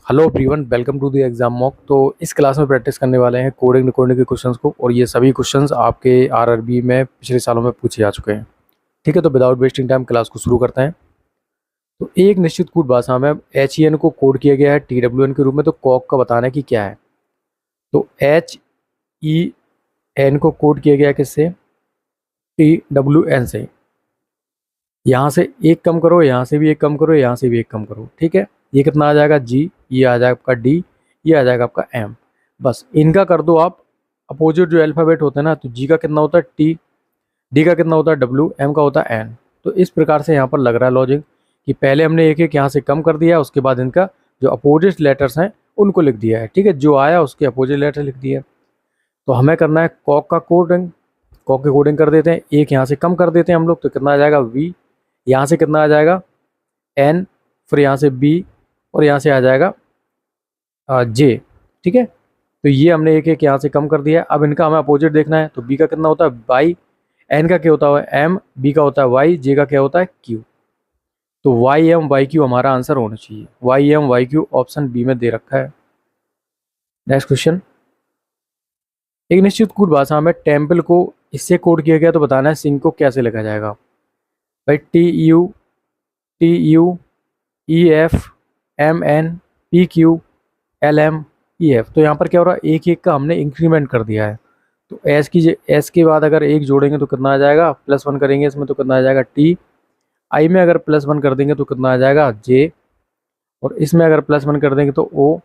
Hello everyone, welcome to the exam mock. तो इस class में प्रैक्टिस करने वाले हैं कोडिंग रिकॉर्डिंग के क्वेश्चंस को, और ये सभी क्वेश्चंस आपके आरआरबी में पिछले सालों में पूछे जा चुके हैं। ठीक है, तो विदाउट वेस्टिंग टाइम क्लास को शुरू करते हैं। तो एक निश्चित कोड भाषा में एच ई एन को कोड किया गया है टी डब्ल्यू एन के रूप में। तो कॉक का बताना है कि क्या है। तो एच ई एन को कोड किया गया है किससे? टी डब्ल्यू एन से। यहाँ से एक कम करो, यहाँ से भी एक कम करो, यहाँ से भी एक कम करो। ठीक है, ये कितना आ जाएगा? जी। ये आ जाएगा आपका डी, ये आ जाएगा आपका एम। बस इनका कर दो आप अपोजिट जो अल्फ़ाबेट होते हैं ना। तो जी का कितना होता है? टी। डी का कितना होता है? डब्ल्यू। एम का होता है एन। तो इस प्रकार से यहाँ पर लग रहा है लॉजिक कि पहले हमने एक एक यहाँ से कम कर दिया है, उसके बाद इनका जो अपोजिट लेटर्स हैं उनको लिख दिया है। ठीक है, जो आया उसके अपोजिट लेटर लिख दिया है। तो हमें करना है कॉक का कोडिंग। कॉक की कोडिंग कर देते हैं, एक यहाँ से कम कर देते हैं हम लोग। तो कितना आ जाएगा? वी। यहाँ से कितना आ जाएगा? एन। फिर यहाँ से बी, और यहाँ से आ जाएगा जे। ठीक है, तो ये हमने एक एक यहाँ से कम कर दिया है। अब इनका हमें अपोजिट देखना है। तो बी का कितना होता है? बाई। एन का क्या होता है? एम। बी का होता है वाई। जे का क्या होता है? क्यू। तो वाई एम वाई क्यू हमारा आंसर होना चाहिए। Y M Y Q option B में दे रखा है। Next question. एक निश्चित कोड भाषा में टेम्पल को इससे कोड किया गया, तो बताना है सिंह को कैसे लिखा जाएगा। भाई T U E F M N P Q L M E F. तो यहाँ पर क्या हो रहा है? एक एक का हमने इंक्रीमेंट कर दिया है। तो एस के बाद अगर एक जोड़ेंगे तो कितना आ जाएगा? +1 करेंगे इसमें तो कितना आ जाएगा? टी। आई में अगर +1 कर देंगे तो कितना आ जाएगा? जे। और इसमें अगर +1 कर देंगे तो ओ।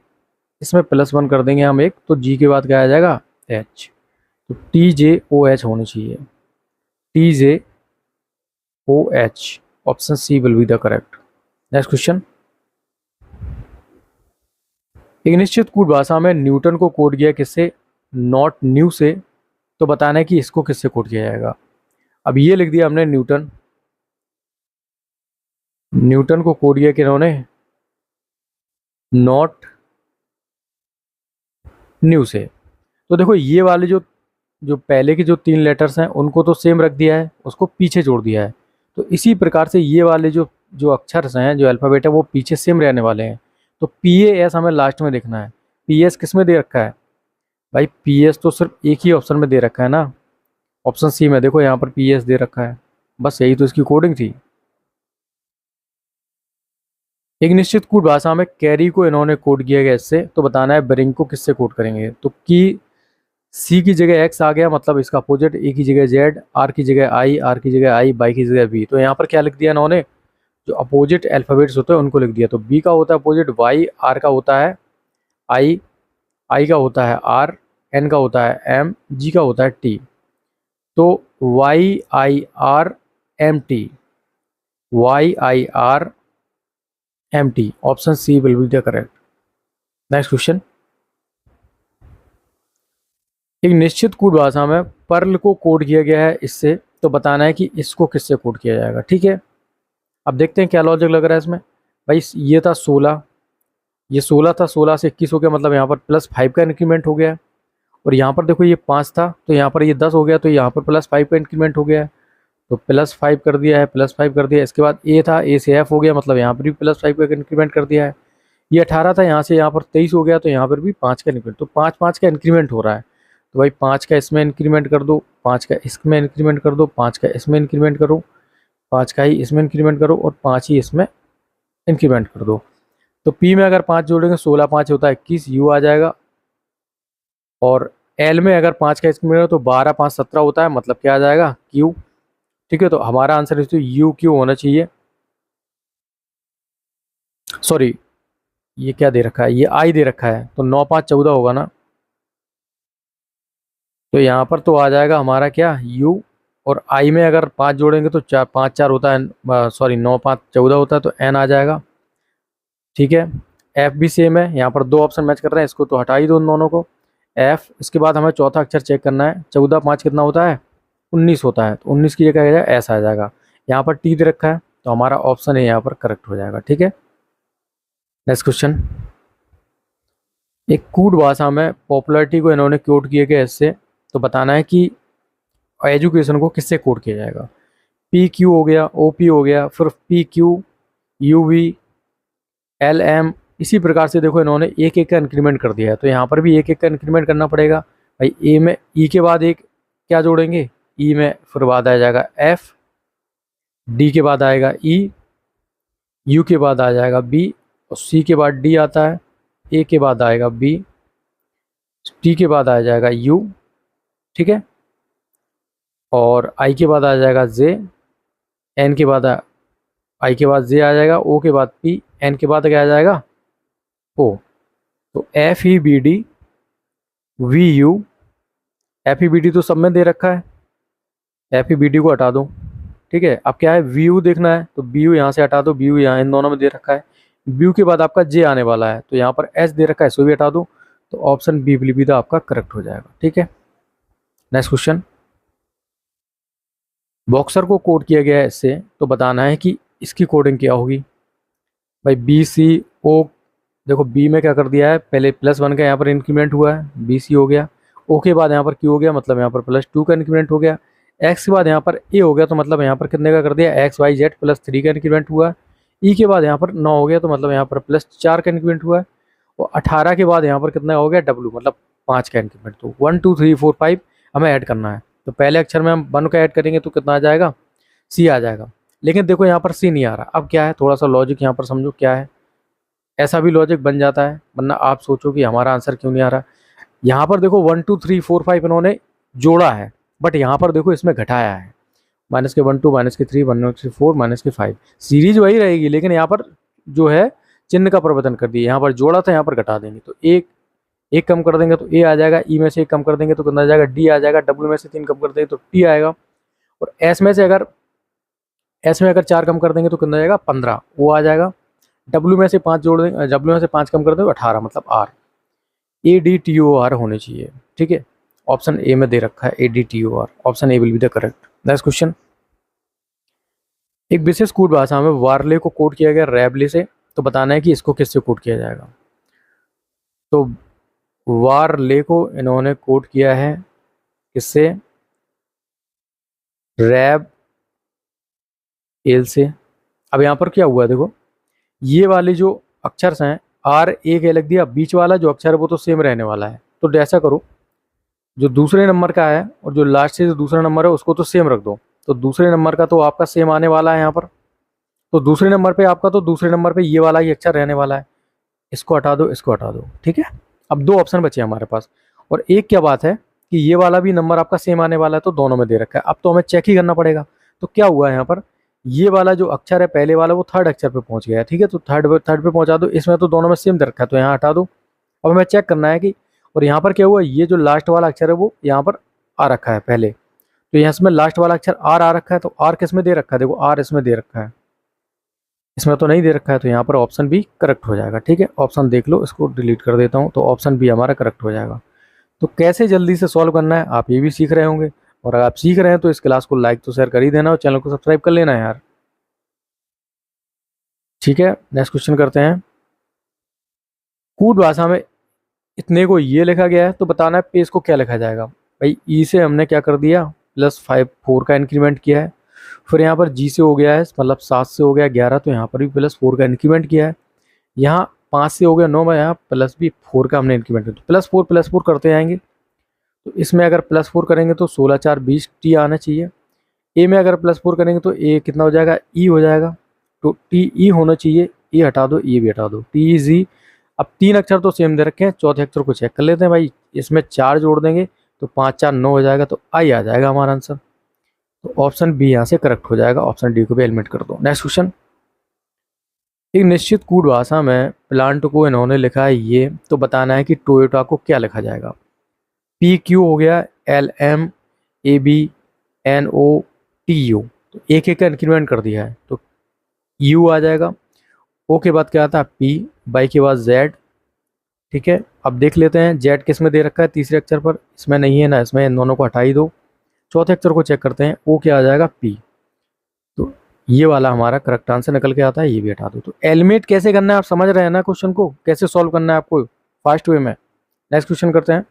इसमें +1 कर देंगे हम एक, तो जी के बाद क्या आ जाएगा? एच। तो टी जे ओ एच होनी चाहिए। T J O H option C will be the correct. Next question. एक निश्चित कोड भाषा में न्यूटन को कोड किया किससे? नॉट न्यू से। तो बताना है कि इसको किससे कोड किया जाएगा। अब ये लिख दिया हमने न्यूटन। न्यूटन को कोड किया किन्होंने? नॉट न्यू से। तो देखो ये वाले जो जो पहले के जो 3 लेटर्स हैं उनको तो सेम रख दिया है, उसको पीछे जोड़ दिया है। तो इसी प्रकार से ये वाले जो जो अक्षर हैं, जो अल्फ़ाबेट है, वो पीछे सेम रहने वाले हैं। तो पी ए एस हमें लास्ट में देखना है। पी एस किस में दे रखा है? भाई पी एस तो सिर्फ एक ही ऑप्शन में दे रखा है ना, ऑप्शन सी में। देखो यहाँ पर पी एस दे रखा है। बस यही तो इसकी कोडिंग थी। एक निश्चित कोड भाषा में कैरी को इन्होंने कोड किया गया इससे, तो बताना है ब्रिंग को किससे कोड करेंगे। तो की सी की जगह एक्स आ गया, मतलब इसका अपोजिट। ए की जगह जेड, आर की जगह आई, आर की जगह आई, बाई की जगह बी। तो यहाँ पर क्या लिख दिया इन्होंने? जो अपोजिट अल्फ़ाबेट्स होते हैं उनको लिख दिया। तो बी का होता है अपोजिट वाई, आर का होता है आई, आई का होता है आर, एन का होता है एम, जी का होता है टी। तो Y I R M T. Y I R M T option C will be the correct. Next question. एक निश्चित कोड भाषा में पर्ल को कोड किया गया है इससे, तो बताना है कि इसको किससे कोड किया जाएगा। ठीक है, अब देखते हैं क्या लॉजिक लग रहा है इसमें। भाई ये था 16, ये 16 था, 16 से 21 हो गया, मतलब यहाँ पर +5 का इंक्रीमेंट हो गया है। और यहाँ पर देखो ये 5 था, तो यहाँ पर ये 10 हो गया, तो यहाँ पर +5 का इंक्रीमेंट हो गया है। तो +5 कर दिया है, +5 कर दिया। इसके बाद ए था, ए से एफ हो गया, मतलब यहाँ पर भी +5 का इंक्रीमेंट कर दिया है। ये 18 था, यहाँ से यहाँ पर 23 हो गया, तो यहाँ पर भी 5 का इंक्रीमेंट। तो 5 का इंक्रीमेंट हो रहा है। तो भाई 5 का इसमें इंक्रीमेंट कर दो, 5 का इसमें इंक्रीमेंट कर दो, 5 का इसमें इंक्रीमेंट करो, 5 का ही इसमें इंक्रीमेंट करो, और 5 ही इसमें इंक्रीमेंट कर दो। तो पी में अगर 5 जोड़ेंगे, 16 5 होता है 21, यू आ जाएगा। और एल में अगर 5 का इंक्रीमेंट हो तो 12 5 17 होता है, मतलब क्या आ जाएगा? क्यू। ठीक है, तो हमारा आंसर इस यू क्यू होना चाहिए। सॉरी, ये क्या दे रखा है? ये आई दे रखा है, तो 9 5 14 होगा ना। तो यहाँ पर तो आ जाएगा हमारा क्या? यू। और आई में अगर 5 जोड़ेंगे तो 4 5 4 होता है, सॉरी 9 5 14 होता है, तो एन आ जाएगा। ठीक है, एफ भी सेम है, यहाँ पर 2 ऑप्शन मैच कर रहे हैं, इसको तो हटा ही दो उन दोनों को। एफ। इसके बाद हमें चौथा अक्षर चेक करना है। 14 5 कितना होता है? 19 होता है, तो 19 की जगह एस आ जाएगा। यहाँ पर टी दे रखा है, तो हमारा ऑप्शन है यहाँ पर करेक्ट हो जाएगा। ठीक है, नेक्स्ट क्वेश्चन। एक कूट भाषा में पॉपुलैरिटी को इन्होंने कोड किए गए इससे, तो बताना है कि एजुकेशन को किससे कोड किया जाएगा। पी क्यू हो गया, ओ पी हो गया, फिर P Q, U V, L M, इसी प्रकार से देखो इन्होंने एक एक का इंक्रीमेंट कर दिया है, तो यहाँ पर भी एक एक का इंक्रीमेंट करना पड़ेगा भाई। ए में ई के बाद एक क्या जोड़ेंगे, ई में फिर बाद आ जाएगा एफ, डी के बाद आएगा ई, यू के बाद आ जाएगा बी, और सी के बाद डी आता है, ए के बाद आएगा बी, टी के बाद आ जाएगा यू, ठीक है, और आई के बाद आ जाएगा जे, एन के बाद आई के बाद जे आ जाएगा, ओ के बाद पी, एन के बाद क्या आ जाएगा ओ। तो F E B D V U, F E B D तो सब में दे रखा है, एफ ई बी डी को हटा दो, ठीक है। अब क्या है, वी यू देखना है, तो बी यू यहाँ से हटा दो, बी यू यहाँ इन दोनों में दे रखा है। बी यू के बाद आपका जे आने वाला है, तो यहाँ पर एस दे रखा है, इसको भी हटा दो, तो option B will be the आपका करेक्ट हो जाएगा, ठीक है। नेक्स्ट क्वेश्चन, बॉक्सर को कोड किया गया है इससे, तो बताना है कि इसकी कोडिंग क्या होगी। भाई बी सी ओ, देखो बी में क्या कर दिया है, पहले +1 का यहाँ पर इंक्रीमेंट हुआ है, बी सी हो गया, ओ के बाद यहाँ पर क्यू हो गया, मतलब यहाँ पर +2 का इंक्रीमेंट हो गया, एक्स के बाद यहाँ पर ए हो गया, तो मतलब यहाँ पर कितने का कर दिया, एक्स वाई जेड +3 का इंक्रीमेंट हुआ है, ई के बाद यहाँ पर 9 हो गया, तो मतलब यहाँ पर +4 का इंक्रीमेंट हुआ है, और 18 के बाद यहाँ पर कितना हो गया, डब्लू मतलब 5 का इंक्रीमेंट। तो 1 2 3 4 5 हमें ऐड करना है, तो पहले अक्षर में हम 1 का ऐड करेंगे तो कितना आ जाएगा, सी आ जाएगा। लेकिन देखो यहाँ पर सी नहीं आ रहा, अब क्या है, थोड़ा सा लॉजिक यहाँ पर समझो क्या है, ऐसा भी लॉजिक बन जाता है, वरना आप सोचो कि हमारा आंसर क्यों नहीं आ रहा। यहाँ पर देखो 1 2 3 4 5 इन्होंने जोड़ा है, बट यहाँ पर देखो इसमें घटाया है, -1 2 -3 -4 -5, सीरीज वही रहेगी, लेकिन यहाँ पर जो है चिन्ह का परिवर्तन कर दिया, यहाँ पर जोड़ा था, यहाँ पर घटा देंगे, तो एक एक कम कर देंगे तो ए आ जाएगा, ई में से एक कम कर देंगे तो कितना आ जाएगा, डी आ जाएगा, डब्ल्यू में से 3 कम कर देंगे तो टी आएगा, और एस में अगर 4 कम कर देंगे तो कितना आ जाएगा, 15 वो आ जाएगा, डब्ल्यू में से 5 जोड़ देंगे, डब्ल्यू में से 5 कम कर देंगे 18, मतलब R, A D T O R होने चाहिए, ठीक है। ऑप्शन ए में दे रखा है A D T O R, option A will be the correct. Next question, एक विशेष कोड भाषा में वार्ले को कोड किया गया रैबले से, तो बताना है कि इसको किससे कोड किया जाएगा। तो वार्ले को इन्होंने कोड किया है किससे, रैब एल से। अब यहाँ पर क्या हुआ देखो, ये वाले जो अक्षर हैं, आर ए के लग दिया, बीच वाला जो अक्षर है वो तो सेम रहने वाला है, तो ऐसा करो, जो दूसरे नंबर का है और जो लास्ट से जो दूसरा नंबर है उसको तो सेम रख दो, तो दूसरे नंबर का तो आपका सेम आने वाला है यहाँ पर, तो दूसरे नंबर पे आपका, तो दूसरे नंबर पे ये वाला ही अक्षर रहने वाला है, इसको हटा दो, इसको हटा दो, ठीक है। अब 2 ऑप्शन बचे हमारे पास, और एक क्या बात है कि ये वाला भी नंबर आपका सेम आने वाला है, तो दोनों में दे रखा है, अब तो हमें चेक ही करना पड़ेगा। तो क्या हुआ है यहाँ पर, ये वाला जो अक्षर है पहले वाला वो थर्ड अक्षर पे पहुंच गया है, ठीक है, तो थर्ड पे पहुंचा दो, इसमें तो दोनों में सेम दे रखा है, तो यहाँ हटा दो। अब हमें चेक करना है कि, और यहाँ पर क्या हुआ, ये जो लास्ट वाला अक्षर है वो यहाँ पर आ रखा है पहले, तो यहाँ इसमें लास्ट वाला अक्षर आर आ रखा है, तो आर किस में दे रखा है, देखो आर इसमें दे रखा है, इसमें तो नहीं दे रखा है, तो यहाँ पर ऑप्शन बी करेक्ट हो जाएगा, ठीक है। ऑप्शन देख लो, इसको डिलीट कर देता हूँ, तो ऑप्शन बी हमारा करेक्ट हो जाएगा। तो कैसे जल्दी से सॉल्व करना है आप ये भी सीख रहे होंगे, और अगर आप सीख रहे हैं तो इस क्लास को लाइक तो शेयर कर ही देना, और चैनल को सब्सक्राइब कर लेना है यार, ठीक है। नेक्स्ट क्वेश्चन करते हैं, कूट भाषा में इतने को ये लिखा गया है, तो बताना है पेज को क्या लिखा जाएगा। भाई ई से हमने क्या कर दिया, +5 4 का इंक्रीमेंट किया है, फिर यहाँ पर जी से हो गया है, मतलब 7 से हो गया 11, तो यहाँ पर भी +4 का इंक्रीमेंट किया है, यहाँ 5 से हो गया 9 में, यहाँ प्लस भी 4 का हमने इंक्रीमेंट किया, तो +4 करते जाएंगे, तो इसमें अगर +4 करेंगे तो 16 4 20 टी आना चाहिए। ए में अगर +4 करेंगे तो ए कितना हो जाएगा, ई हो जाएगा, तो टी ई होना चाहिए, ई हटा दो, ई भी हटा दो, टी ई जी। अब 3 अक्षर तो सेम दे रखे हैं, चौथे अक्षर को चेक कर लेते हैं भाई, इसमें 4 जोड़ देंगे तो 5 4 9 हो जाएगा, तो आई आ जाएगा हमारा आंसर, तो ऑप्शन बी यहाँ से करेक्ट हो जाएगा, ऑप्शन डी को भी एलिमिनेट कर दो। नेक्स्ट क्वेश्चन, एक निश्चित कूट भाषा में प्लांट को इन्होंने लिखा है ये, तो बताना है कि टोयोटा को क्या लिखा जाएगा। पी क्यू हो गया, L M A B N O T U, तो एक एक का इंक्रीमेंट कर दिया है, तो यू आ जाएगा, ओ के बाद क्या आता है पी, बाई के बाद जेड, ठीक है। अब देख लेते हैं जेड किस में दे रखा है, तीसरे अक्षर पर, इसमें नहीं है ना, इसमें इन दोनों को हटा ही दो, चौथे अक्षर को चेक करते हैं, ओ क्या आ जाएगा पी, तो ये वाला हमारा करेक्ट आंसर निकल के आता है, ये भी हटा दो। तो एलिमिनेट कैसे करना है आप समझ रहे हैं ना, क्वेश्चन को कैसे सॉल्व करना है आपको फास्ट वे में। नेक्स्ट क्वेश्चन करते हैं,